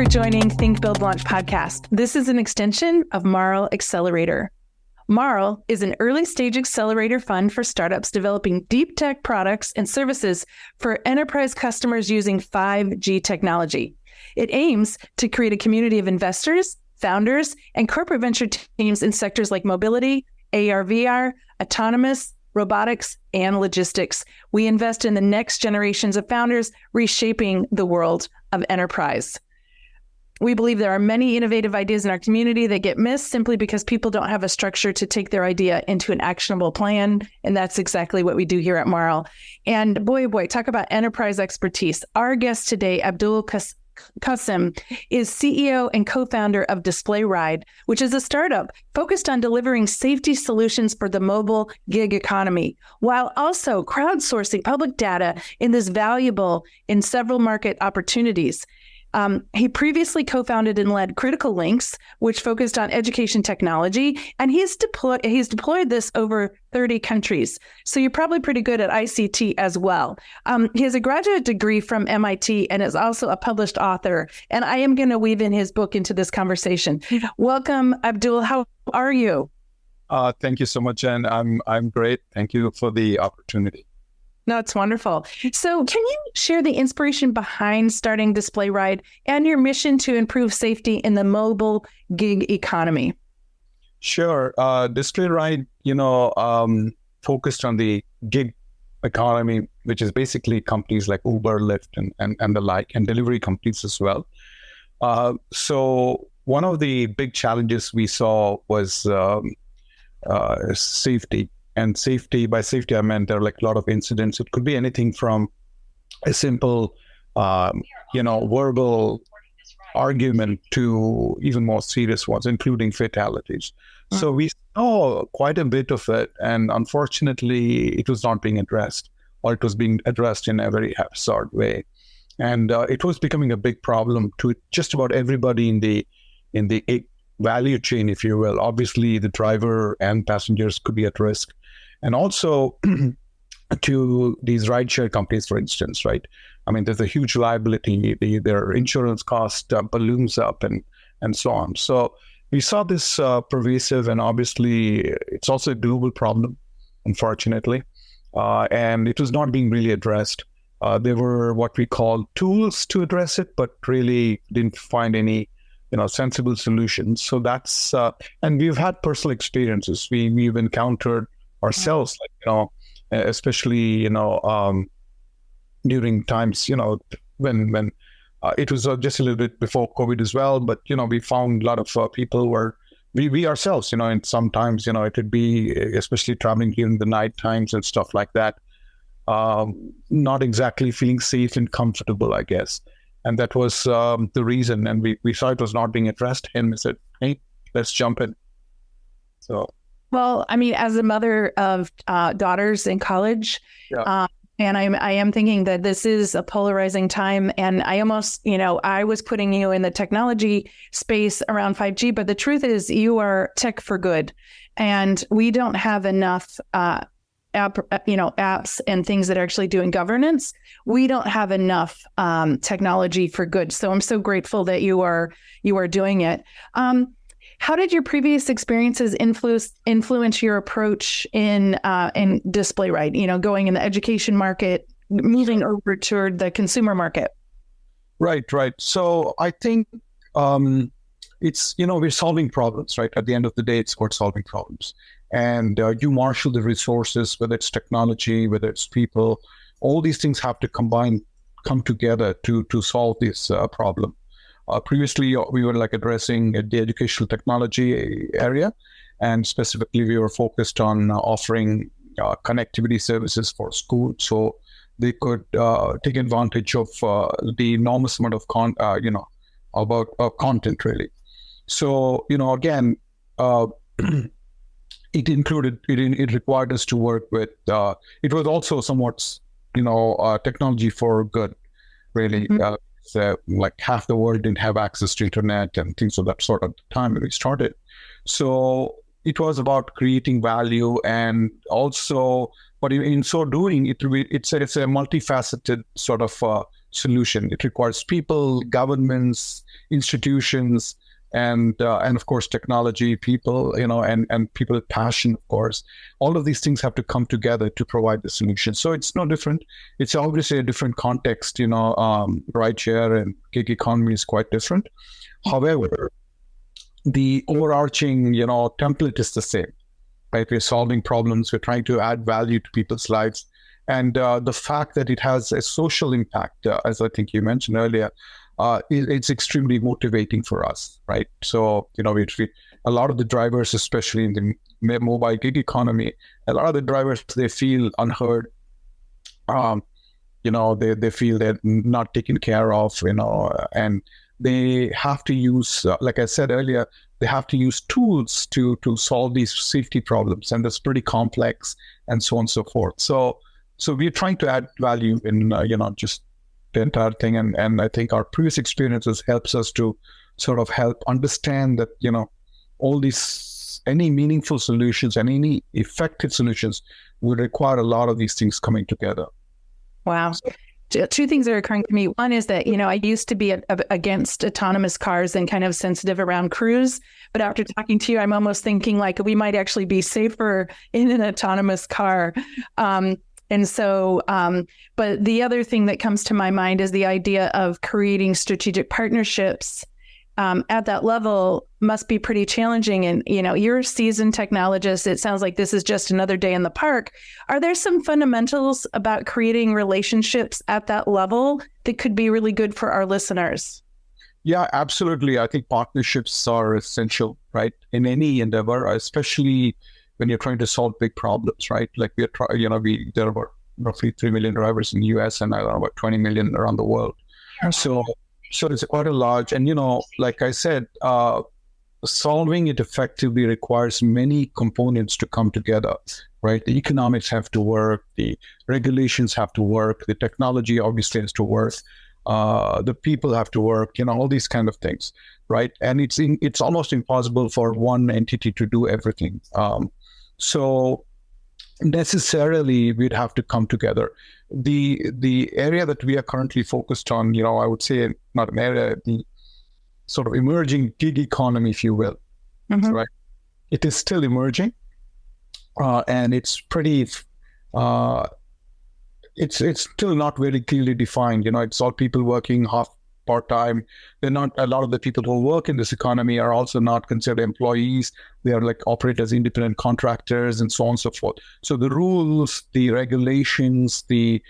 joining Think, Build, Launch podcast. This is an extension of Marl Accelerator. Marl is an early-stage accelerator fund for startups developing deep tech products and services for enterprise customers using 5G technology. It aims to create a community of investors, founders, and corporate venture teams in sectors like mobility, AR/VR, autonomous, robotics, and logistics. We invest in the next generations of founders reshaping the world of enterprise. We believe there are many innovative ideas in our community that get missed simply because people don't have a structure to take their idea into an actionable plan. And that's exactly what we do here at Marl. And boy, talk about enterprise expertise. Our guest today, Abdul Kasim, is CEO and co-founder of DisplayRide, which is a startup focused on delivering safety solutions for the mobile gig economy, while also crowdsourcing public data in this valuable in several market opportunities. He previously co-founded and led Critical Links, which focused on education technology, and he's deployed this over 30 countries. So you're probably pretty good at ICT as well. He has a graduate degree from MIT and is also a published author. And I am going to weave in his book into this conversation. Welcome, Abdul. How are you? Thank you so much, Jen. I'm great. Thank you for the opportunity. No, it's wonderful. So can you share the inspiration behind starting DisplayRide and your mission to improve safety in the mobile gig economy? Sure. DisplayRide, focused on the gig economy, which is basically companies like Uber, Lyft, and the like, and delivery companies as well. So one of the big challenges we saw was safety. And by safety, I meant there are like a lot of incidents. It could be anything from a simple, verbal argument to even more serious ones, including fatalities. Mm-hmm. So we saw quite a bit of it. And unfortunately, it was not being addressed, or it was being addressed in a very haphazard way. And it was becoming a big problem to just about everybody in the value chain, if you will. Obviously, the driver and passengers could be at risk. And also to these rideshare companies, for instance, right? I mean, there's a huge liability. Their insurance cost balloons up and so on. So we saw this pervasive, and obviously it's also a global problem, unfortunately. And it was not being really addressed. There were what we call tools to address it, but really didn't find any sensible solutions. So that's, and we've had personal experiences. We've encountered ourselves, especially, during times, when it was just a little bit before COVID as well, but, we found a lot of people were, we ourselves, and sometimes, it could be, especially traveling during the night times and stuff like that, not exactly feeling safe and comfortable, I guess. And that was the reason. And we saw it was not being addressed. And we said, hey, let's jump in. So. Well, I mean, as a mother of daughters in college, yeah. And I am thinking that this is a polarizing time. And I almost, I was putting you in the technology space around 5G, but the truth is you are tech for good. And we don't have enough apps and things that are actually doing governance. We don't have enough technology for good. So I'm so grateful that you are doing it. How did your previous experiences influence your approach in DisplayRide? Going in the education market, moving over toward the consumer market. Right. So I think it's we're solving problems, right? At the end of the day, it's about solving problems. And you marshal the resources, whether it's technology, whether it's people, all these things have to come together to solve this problem. Previously, we were addressing the educational technology area, and specifically we were focused on offering connectivity services for schools, so they could take advantage of the enormous amount of content, really. So again, it required us to work with. It was also somewhat technology for good, really. Mm-hmm. Half the world didn't have access to internet and things of that sort at the time when we started. So it was about creating value, and also, but in so doing, it's a multifaceted sort of solution. It requires people, governments, institutions, and of course technology, people, and people with passion, of course. All of these things have to come together to provide the solution. So it's no different. It's obviously a different context. Rideshare and gig economy is quite different. However, the overarching, template is the same, right? We're solving problems. We're trying to add value to people's lives. And the fact that it has a social impact, as I think you mentioned earlier, it's extremely motivating for us, right? So, a lot of the drivers, especially in the mobile gig economy, a lot of the drivers, they feel unheard. They feel they're not taken care of, and they have to use, like I said earlier, they have to use tools to solve these safety problems, and that's pretty complex, and so on and so forth. So we're trying to add value in, just the entire thing, and I think our previous experiences helps us to sort of help understand that, all these, any meaningful solutions and any effective solutions would require a lot of these things coming together. Wow. Two things are occurring to me. One is that, I used to be against autonomous cars and kind of sensitive around cruise. But after talking to you, I'm almost thinking like we might actually be safer in an autonomous car. But the other thing that comes to my mind is the idea of creating strategic partnerships at that level must be pretty challenging. And, you're a seasoned technologist. It sounds like this is just another day in the park. Are there some fundamentals about creating relationships at that level that could be really good for our listeners? Yeah, absolutely. I think partnerships are essential, right? In any endeavor, especially when you're trying to solve big problems, right? Like there are about roughly 3 million drivers in the US and about 20 million around the world. So it's quite a large, and like I said, solving it effectively requires many components to come together, right? The economics have to work, the regulations have to work, the technology obviously has to work, the people have to work, all these kind of things, right? And it's almost impossible for one entity to do everything. So necessarily we'd have to come together. The area that we are currently focused on, I would say not an area, the sort of emerging gig economy, if you will, right? It is still emerging, and it's pretty, it's still not very clearly defined. It's all people working half part-time. They're not, a lot of the people who work in this economy are also not considered employees. They are like operate as independent contractors and so on and so forth. So the rules, the regulations, the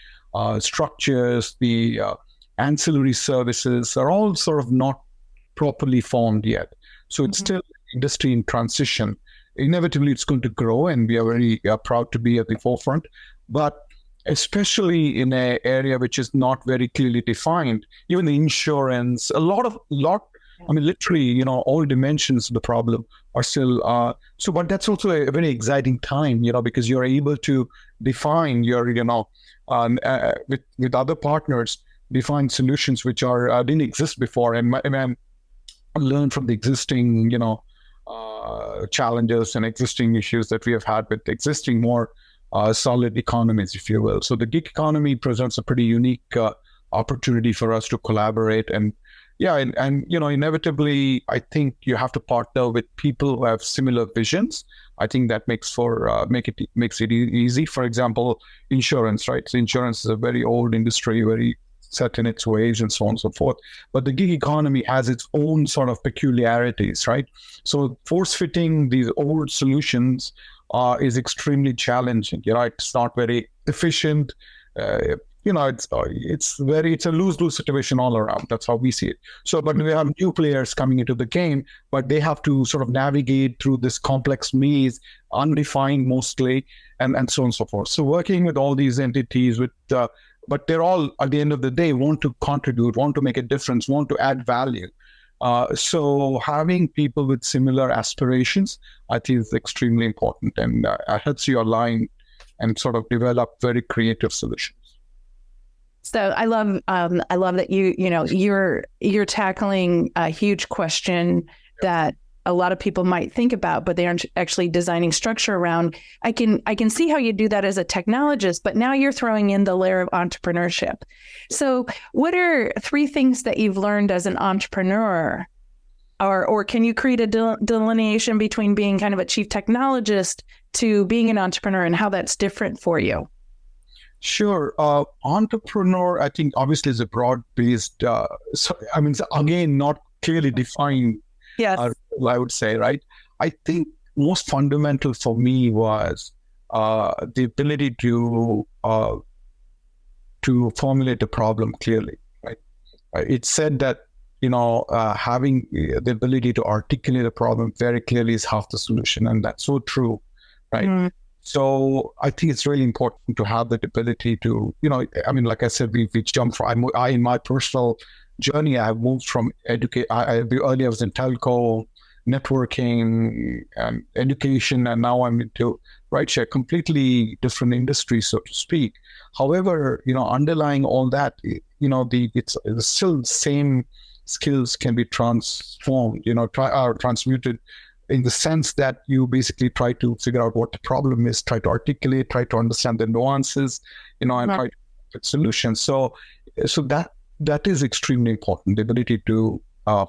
structures, the ancillary services are all sort of not properly formed yet. So it's still industry in transition. Inevitably, it's going to grow, and we are very proud to be at the forefront. But especially in an area which is not very clearly defined, even the insurance, literally, all dimensions of the problem are still, but that's also a very exciting time, because you're able to define your, with other partners, define solutions which are, didn't exist before, and learn from the existing, challenges and existing issues that we have had with existing more solid economies, if you will. So the gig economy presents a pretty unique opportunity for us to collaborate, and inevitably, I think you have to partner with people who have similar visions. I think that makes it easy. For example, insurance, right? So insurance is a very old industry, very set in its ways, and so on and so forth. But the gig economy has its own sort of peculiarities, right? So force fitting these old solutions is extremely challenging. It's not very efficient. It's a lose-lose situation all around. That's how we see it. So, but we have new players coming into the game, but they have to sort of navigate through this complex maze, undefined mostly, and so on and so forth. So working with all these entities but they're all, at the end of the day, want to contribute, want to make a difference, want to add value. So having people with similar aspirations, I think, is extremely important, and helps you align and sort of develop very creative solutions. So I love that you're tackling a huge question that a lot of people might think about, but they aren't actually designing structure around. I can see how you do that as a technologist, but now you're throwing in the layer of entrepreneurship. So what are 3 things that you've learned as an entrepreneur? Or can you create a delineation between being kind of a chief technologist to being an entrepreneur and how that's different for you? Sure. Entrepreneur, I think, obviously is a broad-based, again, not clearly defined, yes. I would say, right? I think most fundamental for me was the ability to formulate a problem clearly, right? It's said that, having the ability to articulate a problem very clearly is half the solution. And that's so true, right? Mm. So I think it's really important to have that ability to, like I said, we jumped from, in my personal journey, I have moved from earlier I was in telco, networking, and education, and now I'm into rideshare, completely different industry, so to speak. However, underlying all that, it's still the same skills can be transformed, transmuted, in the sense that you basically try to figure out what the problem is, try to articulate, try to understand the nuances, and try to get solutions. So that is extremely important, the ability to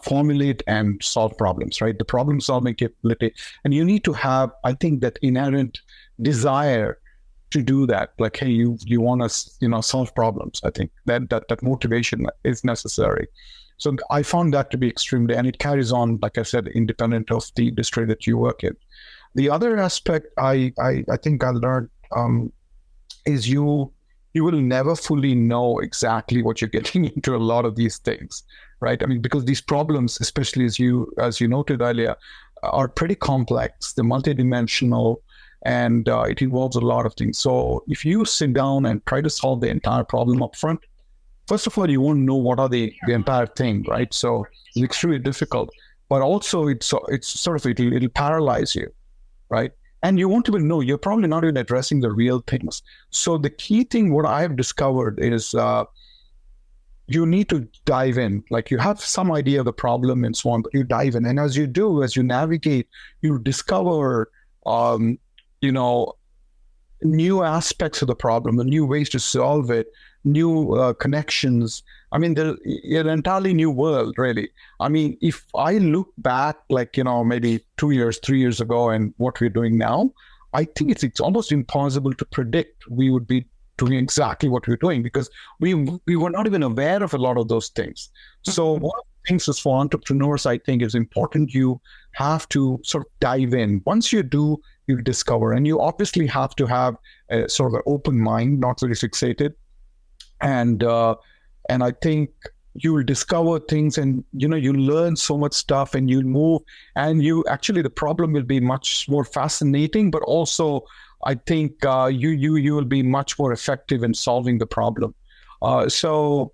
formulate and solve problems, right? The problem solving capability. And you need to have, I think, that inherent desire to do that. Like, hey, you want to, solve problems. I think that motivation is necessary. So I found that to be extremely, and it carries on, like I said, independent of the industry that you work in. The other aspect I think I learned is you will never fully know exactly what you're getting into a lot of these things, right? I mean, because these problems, especially as you noted earlier, are pretty complex. They're multidimensional, and it involves a lot of things. So if you sit down and try to solve the entire problem up front, first of all, you won't know what are the entire thing, right? So it's extremely difficult, but also it's sort of, it'll paralyze you, right? And you won't even know, you're probably not even addressing the real things. So the key thing, what I've discovered is you need to dive in. Like, you have some idea of the problem and so on, but you dive in. And as you navigate, you discover, new aspects of the problem, and new ways to solve it, new connections. I mean, there's an entirely new world, really. I mean, if I look back, maybe 2 years, 3 years ago, and what we're doing now, I think it's almost impossible to predict we would be doing exactly what we're doing, because we were not even aware of a lot of those things. So one of the things is, for entrepreneurs, I think is important. You have to sort of dive in. Once you do, you discover, and you obviously have to have a sort of an open mind, not very fixated. And I think you will discover things, and you learn so much stuff, and you move, and the problem will be much more fascinating, but also I think you will be much more effective in solving the problem. So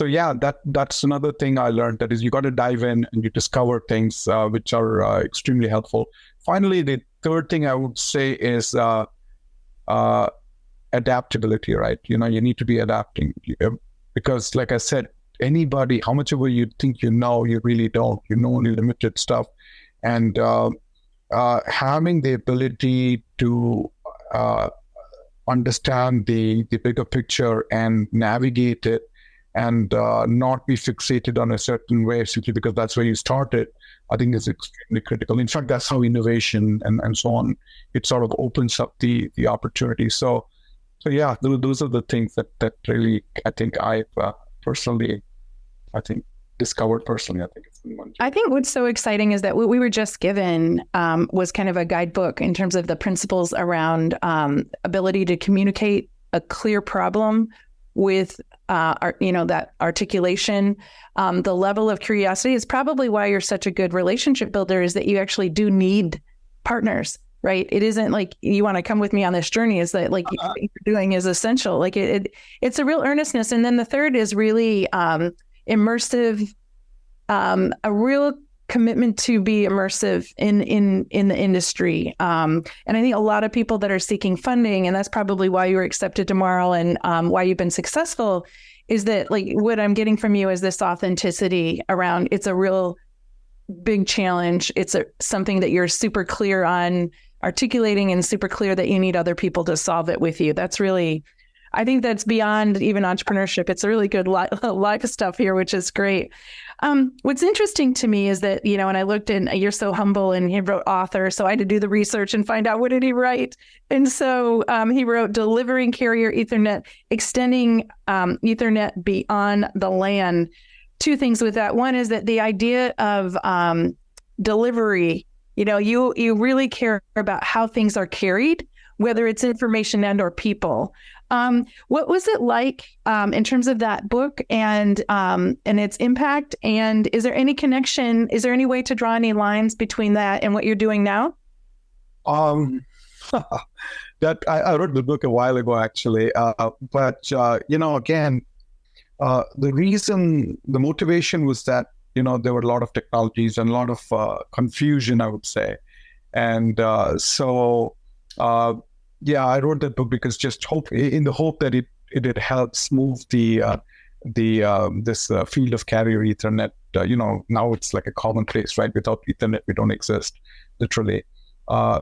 yeah, that's another thing I learned, that is, you got to dive in and you discover things which are extremely helpful. Finally, the third thing I would say is adaptability, right? You need to be adapting, because, like I said, anybody, how much ever you think you really don't. You know only limited stuff, and having the ability to understand the bigger picture and navigate it, and not be fixated on a certain way simply because that's where you started, I think is extremely critical. In fact, that's how innovation and so on, it sort of opens up the opportunity. So yeah, those are the things that really, I think I've discovered personally. I think it's been one. I think what's so exciting is that what we were just given was kind of a guidebook in terms of the principles around ability to communicate a clear problem with that articulation. The level of curiosity is probably why you're such a good relationship builder, is that you actually do need partners, right? It isn't like you want to come with me on this journey. Is that like what you're doing is essential. Like it's a real earnestness. And then the third is really immersive, a real commitment to be immersive in the industry. And I think a lot of people that are seeking funding, and that's probably why you were accepted tomorrow, and why you've been successful, is that, like, what I'm getting from you is this authenticity around, it's a real big challenge. It's something that you're super clear on articulating and super clear that you need other people to solve it with you. That's really, I think that's beyond even entrepreneurship. It's a really good life stuff here, which is great. What's interesting to me is that, you know, when I looked in, you're so humble, and he wrote author. So I had to do the research and find out, what did he write? And so he wrote Delivering Carrier Ethernet, Extending Ethernet Beyond the LAN. Two things with that. One is that the idea of delivery, you know, you really care about how things are carried, whether it's information and or people. What was it like in terms of that book and its impact? And is there any connection? Is there any way to draw any lines between that and what you're doing now? That I wrote the book a while ago, actually. But you know, again, the motivation was that, you know, there were a lot of technologies and a lot of confusion, I would say, and so. Yeah, I wrote that book because in the hope that it helps move this field of carrier Ethernet. You know, now it's like a commonplace, right? Without Ethernet, we don't exist, literally.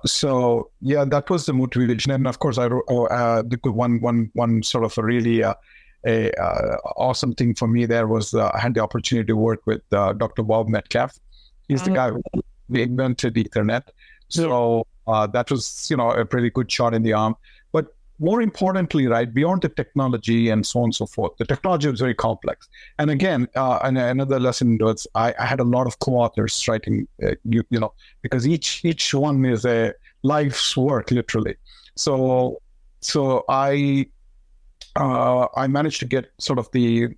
So yeah, that was the motivation, and of course, I wrote one sort of a really awesome thing for me there was I had the opportunity to work with Dr. Bob Metcalf. He's the guy who invented Ethernet. So. That was, you know, a pretty good shot in the arm. But more importantly, right, beyond the technology and so on and so forth, the technology was very complex. And again, and another lesson was I had a lot of co-authors writing, you know, because each one is a life's work, literally. So I managed to get sort of the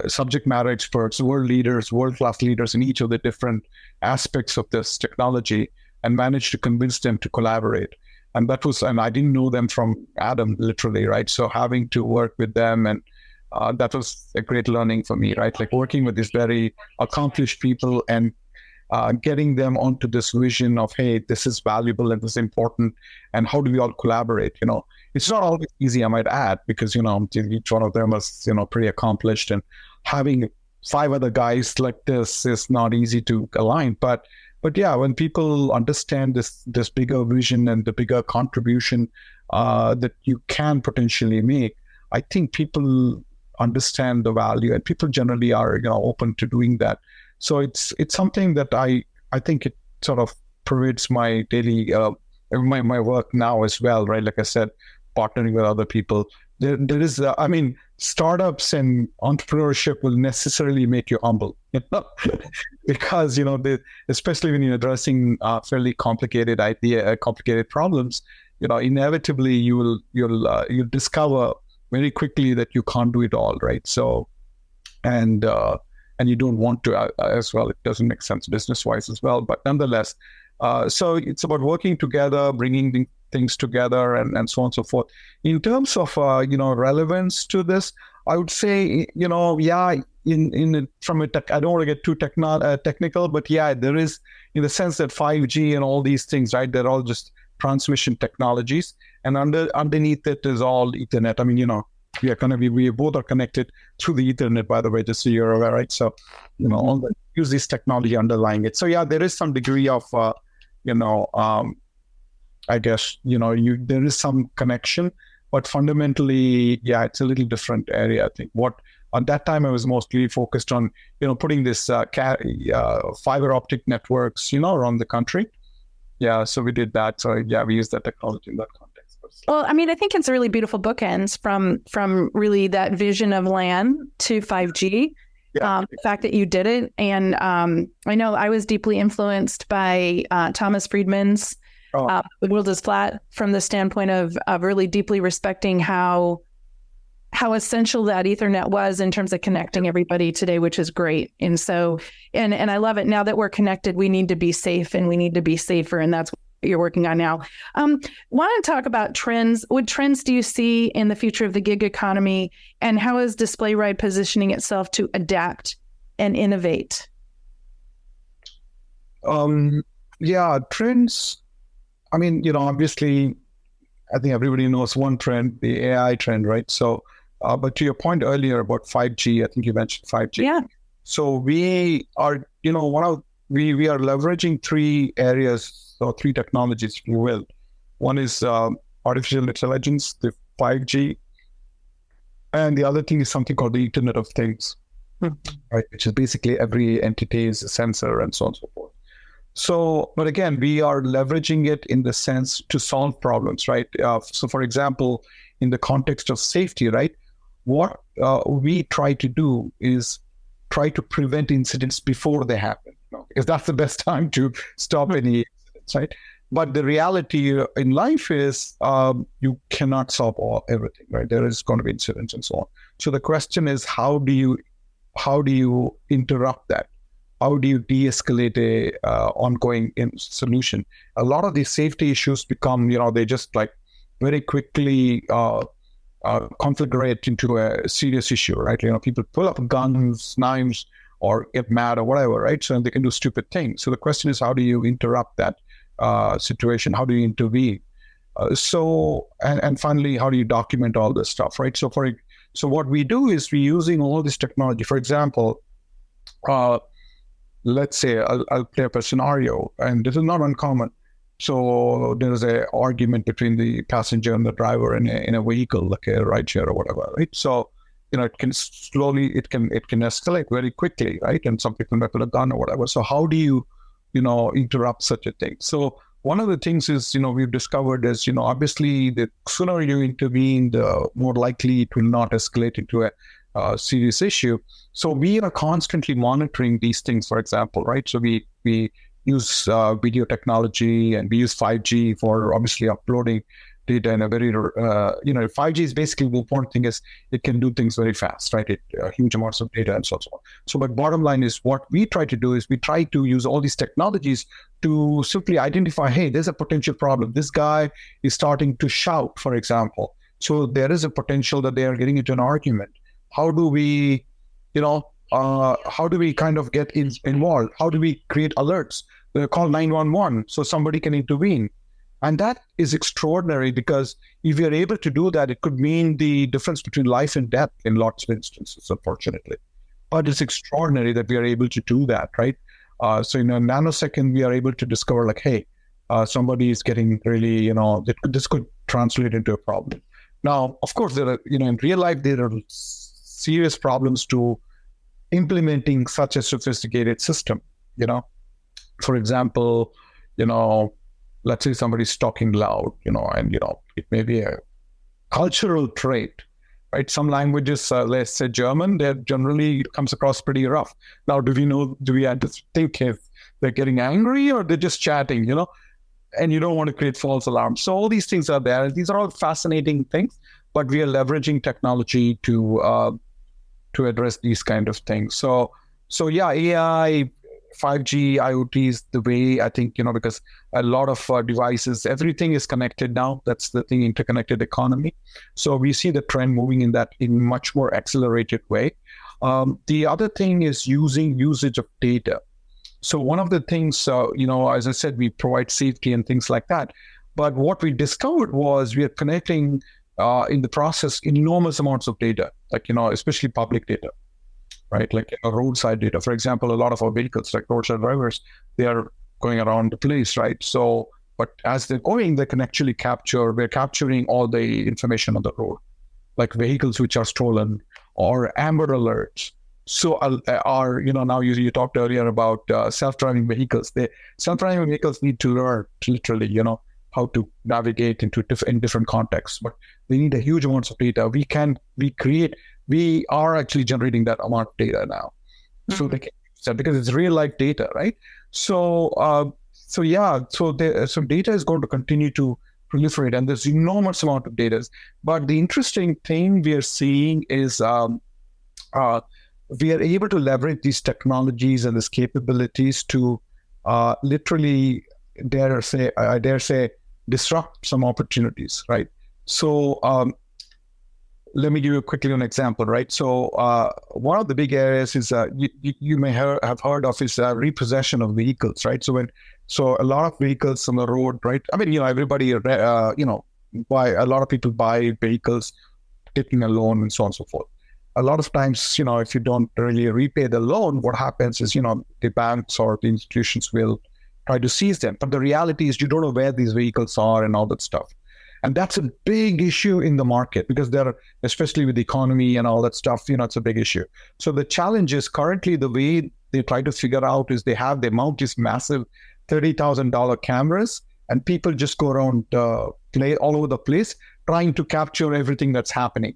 subject matter experts, world-class leaders in each of the different aspects of this technology, and managed to convince them to collaborate. And I didn't know them from Adam, literally, right? So having to work with them, and that was a great learning for me, right? Like working with these very accomplished people and getting them onto this vision of, hey, this is valuable and this is important, and how do we all collaborate? You know, it's not always easy, I might add, because, you know, each one of them is, you know, pretty accomplished, and having 5 other guys like this is not easy to align. But yeah, when people understand this bigger vision and the bigger contribution that you can potentially make, I think people understand the value, and people generally are, you know, open to doing that. So it's something that I think it sort of pervades my daily my work now as well, right? Like I said, partnering with other people. There is, I mean, startups and entrepreneurship will necessarily make you humble, you know? Because, you know, especially when you're addressing fairly complicated problems, you know, inevitably you'll discover very quickly that you can't do it all, right? So, and you don't want to as well. It doesn't make sense business-wise as well, but nonetheless, so it's about working together, bringing things together, and so on and so forth. In terms of you know, relevance to this, I would say, you know, yeah, from a I don't want to get too technical, but yeah, there is, in the sense that 5G and all these things, right? They're all just transmission technologies, and underneath it is all Ethernet. I mean, you know, we both are connected through the Ethernet, by the way, just so you're aware, right? So, you know, all use this technology underlying it. So yeah, there is some degree of you know, I guess, you know, there is some connection, but fundamentally, yeah, it's a little different area. I think at that time I was mostly focused on, you know, putting this fiber optic networks, you know, around the country. Yeah, so we did that. So yeah, we used that technology in that context. Well, I mean, I think it's a really beautiful bookends from really that vision of LAN to 5G. Yeah. The fact that you did it. And I know I was deeply influenced by Thomas Friedman's The World is Flat, from the standpoint of really deeply respecting how essential that Ethernet was in terms of connecting everybody today, which is great. And so, and I love it. Now that we're connected, we need to be safe, and we need to be safer. And that's what you're working on now. Want to talk about trends. What trends do you see in the future of the gig economy, and how is DisplayRide positioning itself to adapt and innovate? Yeah, trends. I mean, you know, obviously, I think everybody knows one trend, the AI trend, right? So, but to your point earlier about 5G, I think you mentioned 5G. Yeah. So we are, we are leveraging three areas or three technologies, if you will. One is artificial intelligence, the 5G, and the other thing is something called the Internet of Things, right? Which is basically every entity is a sensor and so on and so forth. So, but again, we are leveraging it in the sense to solve problems, right? So, for example, in the context of safety, right? What we try to do is try to prevent incidents before they happen, because that's the best time to stop any incidents, right? But the reality in life is you cannot solve everything, right? There is going to be incidents and so on. So the question is, how do you interrupt that? How do you de-escalate a ongoing solution? A lot of these safety issues become, they just like very quickly configurate into a serious issue, right? People pull up guns, knives, or get mad or whatever, right? So they can do stupid things. So the question is, how do you interrupt that situation? How do you intervene? And finally, how do you document all this stuff, right? So what we do is we're using all this technology. For example, let's say I'll play up a scenario, and this is not uncommon. So there's an argument between the passenger and the driver in a vehicle, like a rideshare or whatever, right? So it can escalate very quickly, right? And some people might put a gun or whatever. So how do you interrupt such a thing? So one of the things is, we've discovered is, obviously the sooner you intervene, the more likely it will not escalate into a serious issue. So we are constantly monitoring these things, for example, right? So we use video technology, and we use 5G for obviously uploading data in a very, 5G is basically the important thing is it can do things very fast, right? Huge amounts of data and so on. So, but bottom line is what we try to do is we try to use all these technologies to simply identify, hey, there's a potential problem. This guy is starting to shout, for example. So there is a potential that they are getting into an argument. How do we, kind of get involved? How do we create alerts? Call 911 so somebody can intervene. And that is extraordinary, because if we are able to do that, it could mean the difference between life and death in lots of instances, unfortunately. But it's extraordinary that we are able to do that, right? So in a nanosecond, we are able to discover, like, hey, somebody is getting really, this could translate into a problem. Now, of course, there are, in real life, there are serious problems to implementing such a sophisticated system. For example, let's say somebody's talking loud, and it may be a cultural trait, right? Some languages, let's say German, that generally comes across pretty rough. Now, do we have to think if they're getting angry or they're just chatting, and you don't want to create false alarms. So all these things are there. These are all fascinating things, but we are leveraging technology to address these kind of things. So yeah, AI, 5G, IoT is the way, I think, because a lot of devices, everything is connected now. That's the thing, interconnected economy. So we see the trend moving in much more accelerated way. The other thing is usage of data. So one of the things, as I said, we provide safety and things like that. But what we discovered was we are connecting in the process enormous amounts of data, like, especially public data, right? Like roadside data. For example, a lot of our vehicles, like roadside drivers, they are going around the place, right? So, but as they're going, they can actually we're capturing all the information on the road, like vehicles which are stolen or amber alerts. So now you talked earlier about self-driving vehicles. Self-driving vehicles need to learn literally, how to navigate in different contexts, but they need a huge amounts of data. We are actually generating that amount of data now. Mm-hmm. So they can use that because it's real life data, right? So data is going to continue to proliferate, and there's enormous amount of data. But the interesting thing we are seeing is we are able to leverage these technologies and these capabilities to literally, dare say, disrupt some opportunities, right? So let me give you quickly an example, right? So one of the big areas is you may have heard of is repossession of vehicles, right? So a lot of vehicles on the road, right? I mean, everybody, a lot of people buy vehicles, taking a loan and so on and so forth. a lot of times, if you don't really repay the loan, what happens is, the banks or the institutions will try to seize them. But the reality is you don't know where these vehicles are and all that stuff. And that's a big issue in the market because especially with the economy and all that stuff, it's a big issue. So the challenge is currently the way they try to figure out is they mount these massive $30,000 cameras, and people just go around play all over the place trying to capture everything that's happening,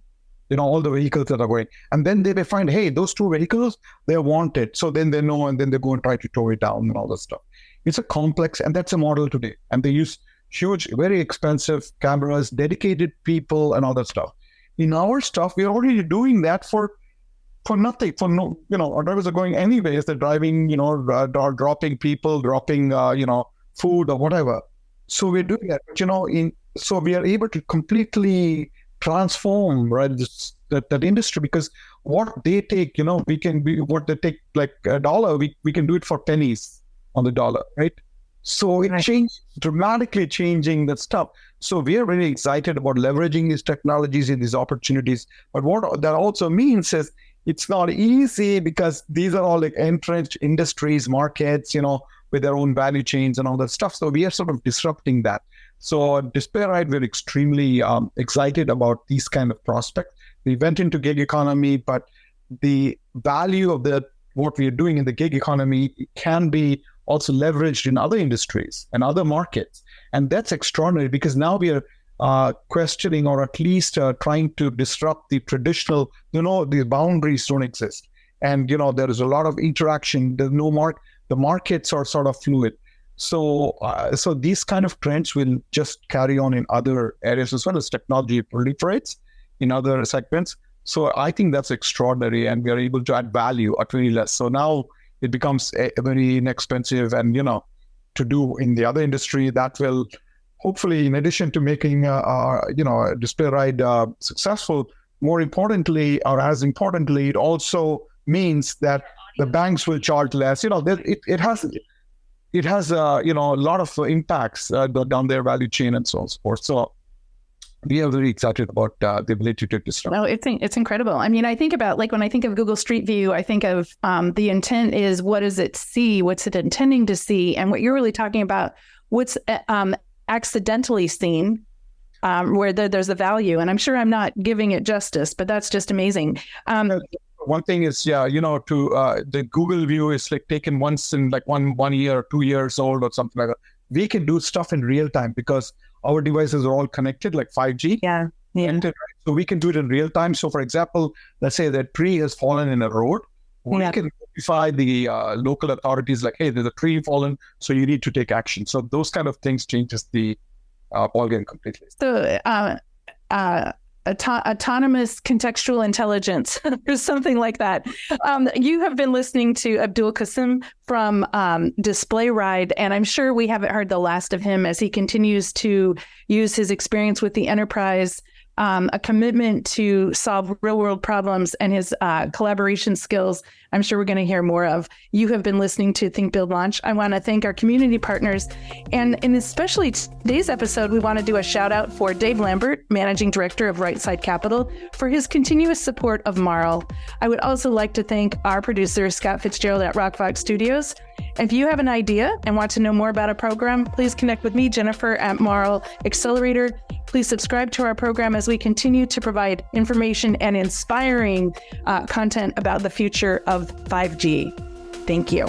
all the vehicles that are going. And then they may find, hey, those 2 vehicles, they're wanted. So then they know, and then they go and try to tow it down and all that stuff. It's a complex, and that's a model today. And they use huge, very expensive cameras, dedicated people, and all that stuff. In our stuff, we're already doing that for nothing. Our drivers are going anyways. They're driving, dropping people, dropping, food or whatever. So we're doing that. But, so we are able to completely transform, right, that industry, because what they take, what they take like $1, we can do it for pennies on the dollar, right? So it changed, dramatically changing that stuff. So we are really excited about leveraging these technologies and these opportunities. But what that also means is it's not easy because these are all like entrenched industries, markets, with their own value chains and all that stuff. So we are sort of disrupting that. So DisplayRide, we're extremely excited about these kind of prospects. We went into gig economy, but the value of what we are doing in the gig economy can be also leveraged in other industries and other markets. And that's extraordinary because now we are questioning, or at least trying to disrupt the traditional, the boundaries don't exist. And, there is a lot of interaction. There's no the markets are sort of fluid. So these kind of trends will just carry on in other areas as well as technology proliferates in other segments. So I think that's extraordinary, and we are able to add value at very less. So now it becomes very inexpensive, and to do in the other industry that will hopefully, in addition to making DisplayRide successful, more importantly, or as importantly, it also means that the banks will charge less. It has a lot of impacts down their value chain and so on and so forth. So we are very excited about the ability to disrupt. No, it's incredible. I mean, I think about, like, when I think of Google Street View, I think of the intent is, what does it see? What's it intending to see? And what you're really talking about, what's accidentally seen, where there's a value. And I'm sure I'm not giving it justice, but that's just amazing. One thing is, the Google View is like taken once in like one year, 2 years old or something like that. We can do stuff in real time because our devices are all connected, like 5G. Yeah. Connected, right? So we can do it in real time. So for example, let's say that tree has fallen in a road. We can notify the local authorities like, hey, there's a tree fallen, so you need to take action. So those kind of things changes the ballgame completely. So autonomous contextual intelligence or something like that. You have been listening to Abdul Kasim from DisplayRide, and I'm sure we haven't heard the last of him as he continues to use his experience with the enterprise, a commitment to solve real-world problems, and his collaboration skills. I'm sure we're going to hear more of. You have been listening to Think, Build, Launch. I want to thank our community partners. And in especially today's episode, we want to do a shout out for Dave Lambert, Managing Director of Right Side Capital, for his continuous support of Marl. I would also like to thank our producer, Scott Fitzgerald at Rockfox Studios. If you have an idea and want to know more about a program, please connect with me, Jennifer, at Marl Accelerator. Please subscribe to our program as we continue to provide information and inspiring content about the future of 5G. Thank you.